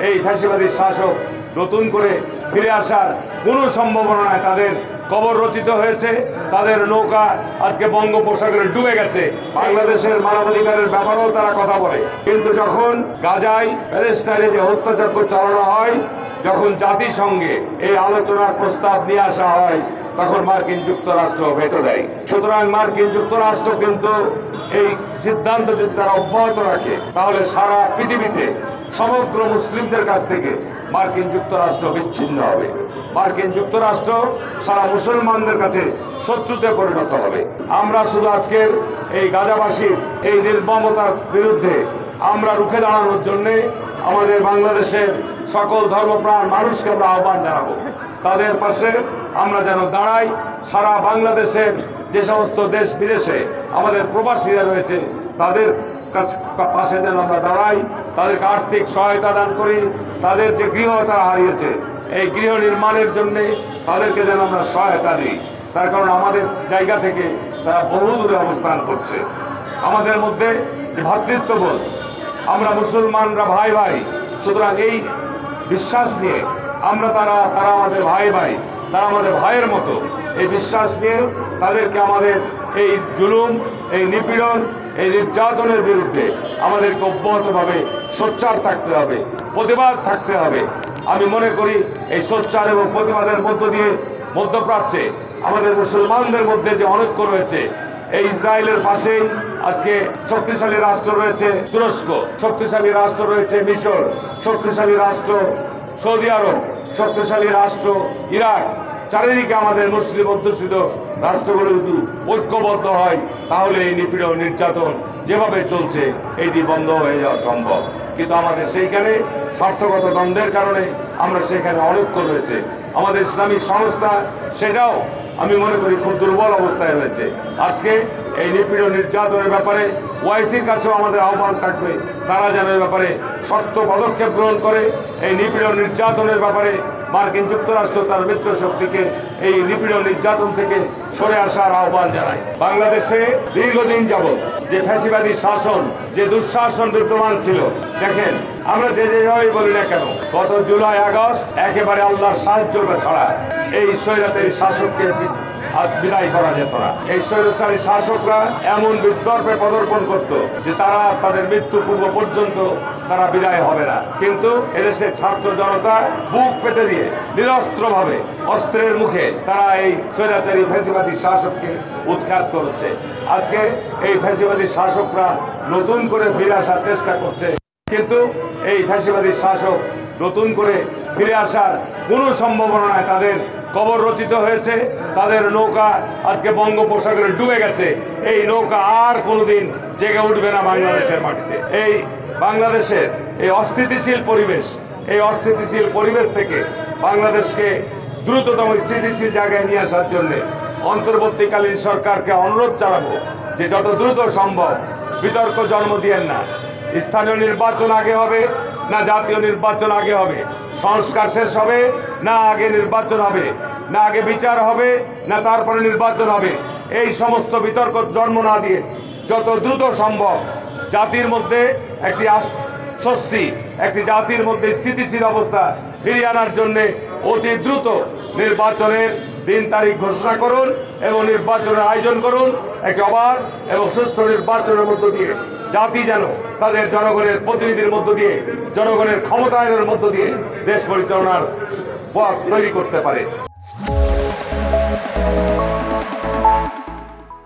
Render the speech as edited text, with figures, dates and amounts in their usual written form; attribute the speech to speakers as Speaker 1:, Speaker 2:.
Speaker 1: এই ফ্যাসিবাদী শাসক নতুন করে ফিরে আসার কোনো সম্ভাবনা নাই। তাদের কবর রচিত হয়েছে, তাদের নৌকা আজকে বঙ্গোপসাগরে ডুবে গেছে। বাংলাদেশের মানবাধিকারের ব্যাপারেও তারা কথা বলে, কিন্তু যখন গাজায় প্যালেস্টাইনে যে হত্যাযজ্ঞ চালানো হয়, যখন জাতিসংঘে এই আলোচনার প্রস্তাব নিয়ে আসা হয়, তখন মার্কিন যুক্তরাষ্ট্র ভেটো দেয়। সুতরাং মার্কিন যুক্তরাষ্ট্র কিন্তু এই সিদ্ধান্ত যদি তারা অব্যাহত রাখে, তাহলে সারা পৃথিবীতে সমগ্র মুসলিমদের কাছ থেকে মার্কিন যুক্তরাষ্ট্র বিচ্ছিন্ন হবে। মার্কিন যুক্তরাষ্ট্র সারা মুসলমানদের কাছে শত্রুতে পরিণত হবে। আমরা শুধু আজকের এই গাজাবাসীর এই নির্মমতার বিরুদ্ধে আমরা রুখে দাঁড়ানোর জন্যে আমাদের বাংলাদেশের সকল ধর্মপ্রাণ মানুষকে আমরা আহ্বান জানাবো, তাদের পাশে আমরা যেন দাঁড়াই। সারা বাংলাদেশের যে সমস্ত দেশ বিদেশে আমাদের প্রবাসীরা রয়েছে, তাদের পাশে যেন আমরা দাঁড়াই, তাদেরকে আর্থিক সহায়তা দান করি। তাদের যে গৃহ তারা হারিয়েছে, এই গৃহ নির্মাণের জন্যে তাদেরকে যেন আমরা সহায়তা দিই। তার কারণ আমাদের জায়গা থেকে তারা বহু দূরে অবস্থান করছে। আমাদের মধ্যে যে ভ্রাতৃত্ববোধ, আমরা মুসলমানরা ভাই ভাই, সুতরাং এই বিশ্বাস নিয়ে আমরা তারা আমাদের ভাই ভাই, তারা আমাদের ভাইয়ের মতো, এই বিশ্বাস নিয়ে তাদেরকে আমাদের এই জুলুম, এই নিপীড়ন, এই নির্যাতনের বিরুদ্ধে আমাদেরকে অব্যাহতভাবে সোচ্চার থাকতে হবে, প্রতিবাদ থাকতে হবে। আমি মনে করি এই সোচ্চার এবং প্রতিবাদের মধ্য দিয়ে মধ্যপ্রাচ্যে আমাদের মুসলমানদের মধ্যে যে অনৈক্য রয়েছে, এই ইসরায়েলের পাশেই আজকে শক্তিশালী রাষ্ট্র রয়েছে তুরস্ক, শক্তিশালী রাষ্ট্র রয়েছে মিশর, শক্তিশালী রাষ্ট্র সৌদি আরব, শক্তিশালী রাষ্ট্র ইরাক। চারিদিকে আমাদের মুসলিম অধ্যুষিত রাষ্ট্রগুলো যদি ঐক্যবদ্ধ হয়, তাহলে এই নিপীড়ন নির্যাতন যেভাবে চলছে এটি বন্ধ হয়ে যাওয়া সম্ভব। কিন্তু আমাদের সেইখানে স্বার্থগত দ্বন্দ্বের কারণে আমরা সেখানে অনৈক্য রয়েছে। আমাদের ইসলামিক সংস্থা সেটাও আমি মনে করি খুব দুর্বল অবস্থায় রয়েছে। আজকে এই নিপীড়ন নির্যাতনের ব্যাপারে ওআইসির কাছেও আমাদের আহ্বান থাকবে, তারা যেন এ ব্যাপারে শক্ত পদক্ষেপ গ্রহণ করে এই নিপীড়ন নির্যাতনের ব্যাপারে মার্কিন যুক্তরাষ্ট্র তার মিত্র শক্তিকে এই নিপীড়ন নির্যাতন থেকে সরে আসার আহ্বান জানায়। বাংলাদেশে দীর্ঘদিন যাবৎ যে ফ্যাসিবাদী শাসন, যে দুঃশাসন বিদ্যমান ছিল, দেখেন আমরা যেভাবেই বলি না কেন, গত জুলাই আগস্ট একেবারে আল্লাহর সাহায্য ছাড়া এই স্বৈরাচারী শাসককে আজ বিদায় করা যেত না। এই স্বৈরাচারী শাসকরা এমন বিতর্কে পদার্পণ করত যে তারা তাদের মৃত্যু পূর্ব পর্যন্ত তারা বিদায় হবে না। কিন্তু এদেশের ছাত্র জনতা বুক পেতে দিয়ে নিরস্ত্রভাবে অস্ত্রের মুখে তারা এই স্বৈরাচারী ফ্যাসিবাদী শাসককে উৎখাত করেছে। আজকে এই ফ্যাসিবাদী শাসকরা নতুন করে ফিরে আসার চেষ্টা করছে, কিন্তু এই ফ্যাসিবাদী শাসক নতুন করে ফিরে আসার কোনো সম্ভাবনা নাই। তাদের কবর রচিত হয়েছে, তাদের নৌকা আজকে বঙ্গোপসাগরে ডুবে গেছে। এই নৌকা আর কোনোদিন জেগে উঠবে না বাংলাদেশের মাটিতে। এই বাংলাদেশের এই অস্থিতিশীল পরিবেশ, এই অস্থিতিশীল পরিবেশ থেকে বাংলাদেশকে দ্রুততম স্থিতিশীল জায়গায় নিয়ে আসার জন্য অন্তর্বর্তীকালীন সরকারকে অনুরোধ জানাবো যে যত দ্রুত সম্ভব বিতর্ক জন্ম দিয়েন না। স্থানীয় নির্বাচন আগে হবে না জাতীয় নির্বাচন আগে হবে, সংস্কার শেষ হবে না আগে নির্বাচন হবে, না আগে বিচার হবে না তারপরে নির্বাচন হবে, এই সমস্ত বিতর্ক জন্ম না দিয়ে যত দ্রুত সম্ভব জাতির মধ্যে একটি স্বস্তি, একটি জাতির মধ্যে স্থিতিশীল অবস্থা ফিরিয়ে আনার জন্যে অতি দ্রুত নির্বাচনের দিন তারিখ ঘোষণা করুন এবং নির্বাচনের আয়োজন করুন। একটি অবাধ এবং সুষ্ঠু নির্বাচনের মধ্য দিয়ে জাতি যেন তাদের জনগণের প্রতিনিধির মধ্য দিয়ে, জনগণের ক্ষমতায়নের মধ্য দিয়ে দেশ পরিচালনার পথ তৈরি করতে পারে।